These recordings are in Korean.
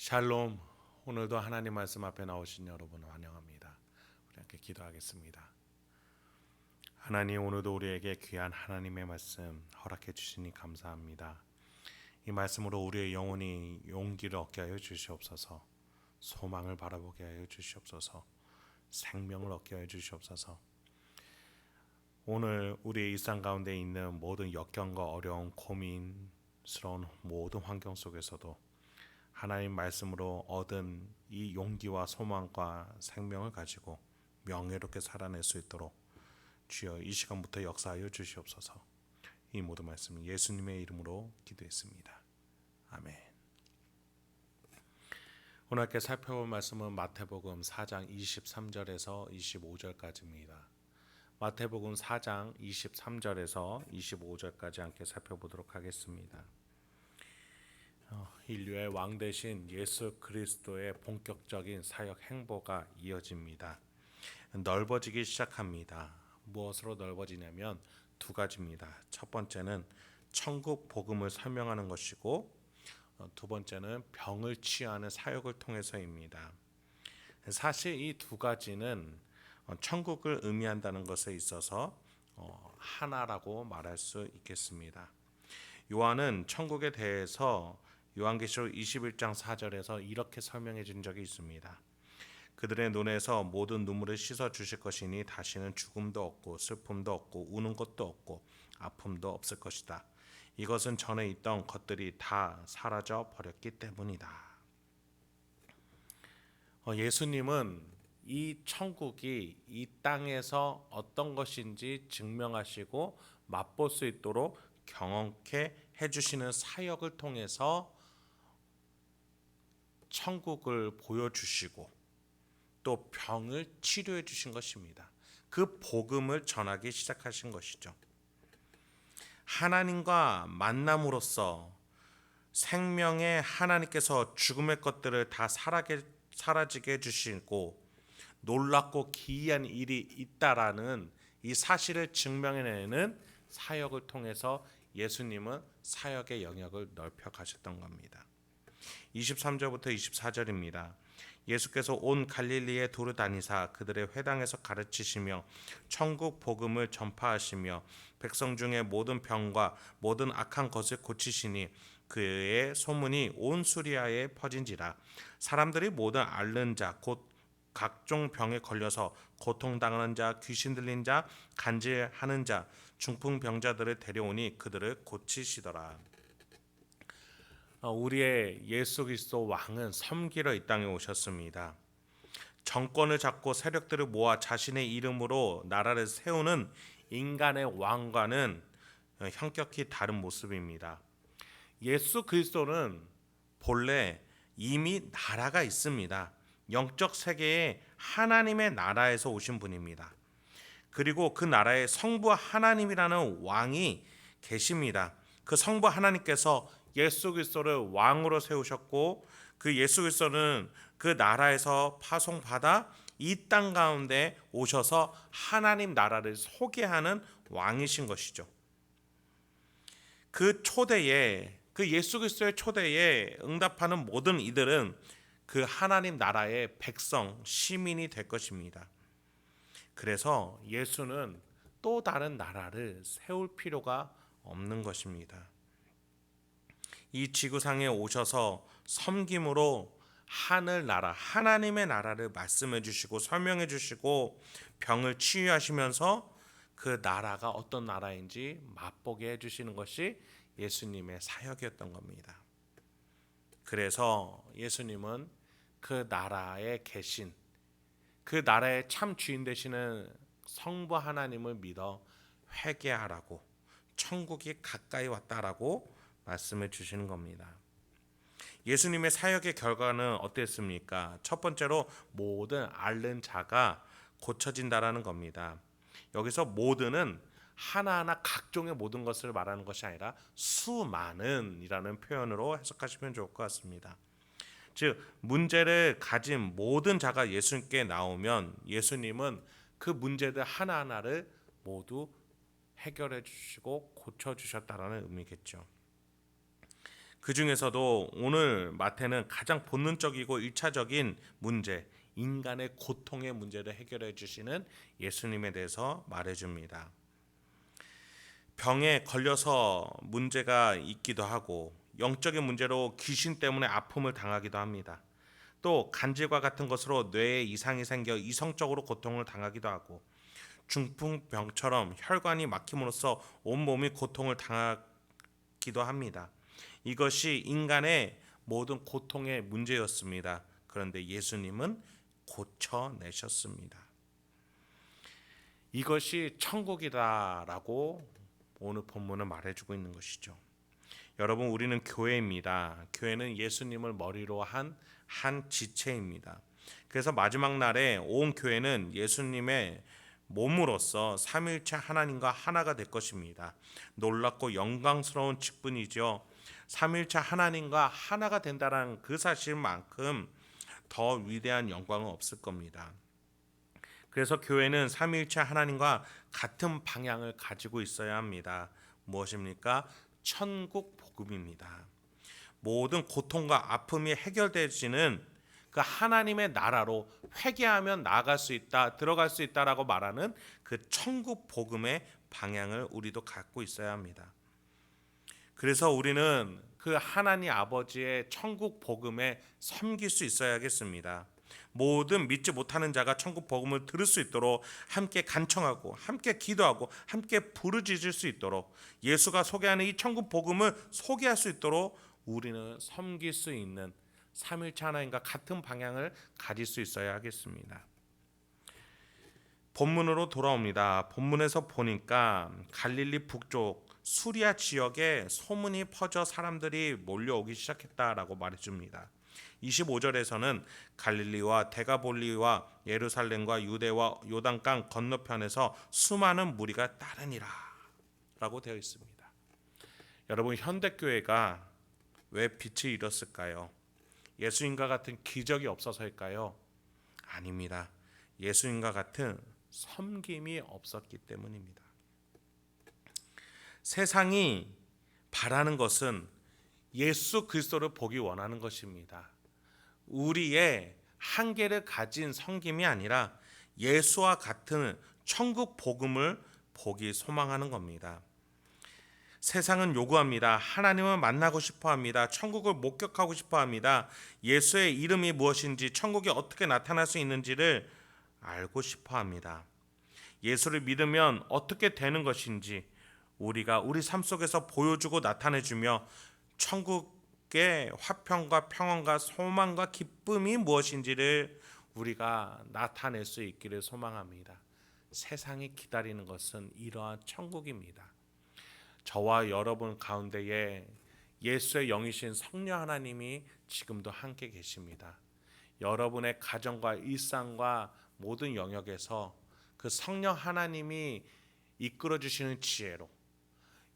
샬롬. 오늘도 하나님 말씀 앞에 나오신 여러분을 환영합니다. 우리 함께 기도하겠습니다. 하나님, 오늘도 우리에게 귀한 하나님의 말씀 허락해 주시니 감사합니다. 이 말씀으로 우리의 영혼이 용기를 얻게 하여 주시옵소서. 소망을 바라보게 하여 주시옵소서. 생명을 얻게 하여 주시옵소서. 오늘 우리의 일상 가운데 있는 모든 역경과 어려운 고민스러운 모든 환경 속에서도 하나님 말씀으로 얻은 이 용기와 소망과 생명을 가지고 명예롭게 살아낼 수 있도록 주여 이 시간부터 역사하여 주시옵소서. 이 모든 말씀 예수님의 이름으로 기도했습니다. 아멘. 오늘 함께 살펴볼 말씀은 마태복음 4장 23절에서 25절까지입니다. 마태복음 4장 23절에서 25절까지 함께 살펴보도록 하겠습니다. 인류의 왕 되신 예수 그리스도의 본격적인 사역 행보가 이어집니다. 넓어지기 시작합니다. 무엇으로 넓어지냐면 두 가지입니다. 첫 번째는 천국 복음을 설명하는 것이고, 두 번째는 병을 치유하는 사역을 통해서입니다. 사실 이 두 가지는 천국을 의미한다는 것에 있어서 하나라고 말할 수 있겠습니다. 요한은 천국에 대해서 요한계시록 21장 4절에서 이렇게 설명해 준 적이 있습니다. 그들의 눈에서 모든 눈물을 씻어 주실 것이니 다시는 죽음도 없고 슬픔도 없고 우는 것도 없고 아픔도 없을 것이다. 이것은 전에 있던 것들이 다 사라져 버렸기 때문이다. 예수님은 이 천국이 이 땅에서 어떤 것인지 증명하시고 맛볼 수 있도록 경험케 해주시는 사역을 통해서 천국을 보여주시고 또 병을 치료해 주신 것입니다. 그 복음을 전하기 시작하신 것이죠. 하나님과 만남으로써 생명의 하나님께서 죽음의 것들을 다 사라지게 해주시고 놀랍고 기이한 일이 있다라는 이 사실을 증명해내는 사역을 통해서 예수님은 사역의 영역을 넓혀 가셨던 겁니다. 23절부터 24절입니다. 예수께서 온 갈릴리에 두루 다니사 그들의 회당에서 가르치시며 천국 복음을 전파하시며 백성 중에 모든 병과 모든 악한 것을 고치시니 그의 소문이 온 수리아에 퍼진지라. 사람들이 모든 앓는 자 곧 각종 병에 걸려서 고통당하는 자, 귀신 들린 자, 간질하는 자, 중풍병자들을 데려오니 그들을 고치시더라. 우리의 예수 그리스도 왕은 섬기러 이 땅에 오셨습니다. 정권을 잡고 세력들을 모아 자신의 이름으로 나라를 세우는 인간의 왕과는 현격히 다른 모습입니다. 예수 그리스도는 본래 이미 나라가 있습니다. 영적 세계에 하나님의 나라에서 오신 분입니다. 그리고 그 나라에 성부 하나님이라는 왕이 계십니다. 그 성부 하나님께서 예수 그리스도를 왕으로 세우셨고 그 예수 그리스도는 그 나라에서 파송받아 이 땅 가운데 오셔서 하나님 나라를 소개하는 왕이신 것이죠. 그 초대에, 그 예수 그리스도의 초대에 응답하는 모든 이들은 그 하나님 나라의 백성, 시민이 될 것입니다. 그래서 예수는 또 다른 나라를 세울 필요가 없는 것입니다. 이 지구상에 오셔서 섬김으로 하늘나라, 하나님의 나라를 말씀해 주시고 설명해 주시고 병을 치유하시면서 그 나라가 어떤 나라인지 맛보게 해주시는 것이 예수님의 사역이었던 겁니다. 그래서 예수님은 그 나라에 계신, 그 나라의 참 주인 되시는 성부 하나님을 믿어 회개하라고, 천국이 가까이 왔다라고 말씀해 주시는 겁니다. 예수님의 사역의 결과는 어땠습니까? 첫 번째로 모든 앓는 자가 고쳐진다라는 겁니다. 여기서 모든은 하나하나 각종의 모든 것을 말하는 것이 아니라 수많은이라는 표현으로 해석하시면 좋을 것 같습니다. 즉 문제를 가진 모든 자가 예수님께 나오면 예수님은 그 문제들 하나하나를 모두 해결해 주시고 고쳐 주셨다라는 의미겠죠. 그 중에서도 오늘 마태는 가장 본능적이고 1차적인 문제, 인간의 고통의 문제를 해결해 주시는 예수님에 대해서 말해줍니다. 병에 걸려서 문제가 있기도 하고 영적인 문제로 귀신 때문에 아픔을 당하기도 합니다. 또 간질과 같은 것으로 뇌에 이상이 생겨 이성적으로 고통을 당하기도 하고 중풍병처럼 혈관이 막힘으로써 온몸이 고통을 당하기도 합니다. 이것이 인간의 모든 고통의 문제였습니다. 그런데 예수님은 고쳐내셨습니다. 이것이 천국이다라고 오늘 본문은 말해주고 있는 것이죠. 여러분, 우리는 교회입니다. 교회는 예수님을 머리로 한 지체입니다. 그래서 마지막 날에 온 교회는 예수님의 몸으로서 삼위일체 하나님과 하나가 될 것입니다. 놀랍고 영광스러운 직분이죠. 삼위일체 하나님과 하나가 된다는 그 사실만큼 더 위대한 영광은 없을 겁니다. 그래서 교회는 삼위일체 하나님과 같은 방향을 가지고 있어야 합니다. 무엇입니까? 천국 복음입니다. 모든 고통과 아픔이 해결되지는 그 하나님의 나라로 회개하면 나아갈 수 있다, 들어갈 수 있다라고 말하는 그 천국 복음의 방향을 우리도 갖고 있어야 합니다. 그래서 우리는 그 하나님 아버지의 천국 복음에 섬길 수 있어야겠습니다. 모든 믿지 못하는 자가 천국 복음을 들을 수 있도록 함께 간청하고 함께 기도하고 함께 부르짖을 수 있도록 예수가 소개하는 이 천국 복음을 소개할 수 있도록 우리는 섬길 수 있는 삼일체 하나님과 같은 방향을 가질 수 있어야 하겠습니다. 본문으로 돌아옵니다. 본문에서 보니까 갈릴리 북쪽 수리아 지역에 소문이 퍼져 사람들이 몰려오기 시작했다라고 말해줍니다. 25절에서는 갈릴리와 데가볼리와 예루살렘과 유대와 요단강 건너편에서 수많은 무리가 따르니라 라고 되어 있습니다. 여러분, 현대교회가 왜 빛을 잃었을까요? 예수님과 같은 기적이 없어서일까요? 아닙니다. 예수님과 같은 섬김이 없었기 때문입니다. 세상이 바라는 것은 예수 그리스도를 보기 원하는 것입니다. 우리의 한계를 가진 섬김이 아니라 예수와 같은 천국 복음을 보기 소망하는 겁니다. 세상은 요구합니다. 하나님을 만나고 싶어 합니다. 천국을 목격하고 싶어 합니다. 예수의 이름이 무엇인지, 천국이 어떻게 나타날 수 있는지를 알고 싶어 합니다. 예수를 믿으면 어떻게 되는 것인지 우리가 우리 삶 속에서 보여주고 나타내주며 천국의 화평과 평안과 소망과 기쁨이 무엇인지를 우리가 나타낼 수 있기를 소망합니다. 세상이 기다리는 것은 이러한 천국입니다. 저와 여러분 가운데에 예수의 영이신 성령 하나님이 지금도 함께 계십니다. 여러분의 가정과 일상과 모든 영역에서 그 성령 하나님이 이끌어 주시는 지혜로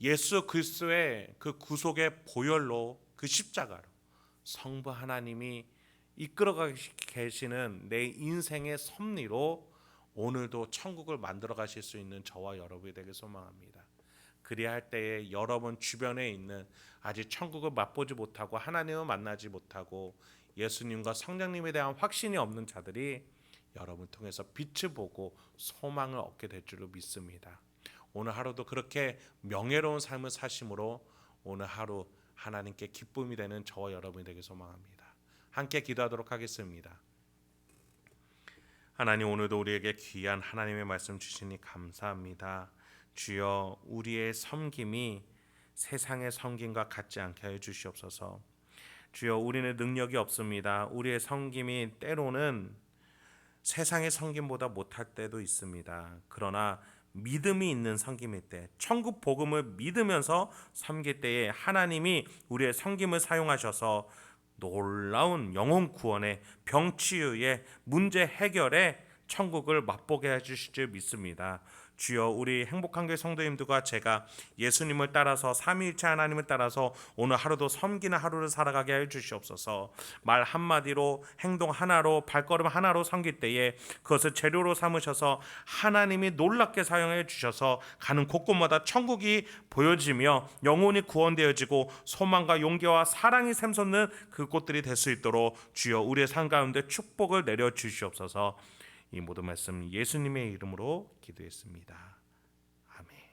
예수 그리스도의 그 구속의 보혈로 그 십자가로 성부 하나님이 이끌어 계시는 내 인생의 섭리로 오늘도 천국을 만들어 가실 수 있는 저와 여러분이 되길 소망합니다. 그리할 때에 여러분 주변에 있는 아직 천국을 맛보지 못하고 하나님을 만나지 못하고 예수님과 성령님에 대한 확신이 없는 자들이 여러분 통해서 빛을 보고 소망을 얻게 될 줄로 믿습니다. 오늘 하루도 그렇게 명예로운 삶을 사심으로 오늘 하루 하나님께 기쁨이 되는 저와 여러분이 되길 소망합니다. 함께 기도하도록 하겠습니다. 하나님, 오늘도 우리에게 귀한 하나님의 말씀 주시니 감사합니다. 주여, 우리의 섬김이 세상의 섬김과 같지 않게 해주시옵소서. 주여, 우리는 능력이 없습니다. 우리의 섬김이 때로는 세상의 섬김보다 못할 때도 있습니다. 그러나 믿음이 있는 섬김일 때, 천국 복음을 믿으면서 섬길 때에 하나님이 우리의 섬김을 사용하셔서 놀라운 영혼 구원에, 병치유에, 문제 해결에 천국을 맛보게 해주실 줄 믿습니다. 주여, 우리 행복한 교회 성도님들과 제가 예수님을 따라서 삼위일체 하나님을 따라서 오늘 하루도 섬기는 하루를 살아가게 해 주시옵소서. 말 한마디로 행동 하나로 발걸음 하나로 섬길 때에 그것을 재료로 삼으셔서 하나님이 놀랍게 사용해 주셔서 가는 곳곳마다 천국이 보여지며 영혼이 구원되어지고 소망과 용기와 사랑이 샘솟는 그곳들이 될 수 있도록 주여 우리의 삶 가운데 축복을 내려 주시옵소서. 이 모든 말씀 예수님의 이름으로 기도했습니다. 아멘.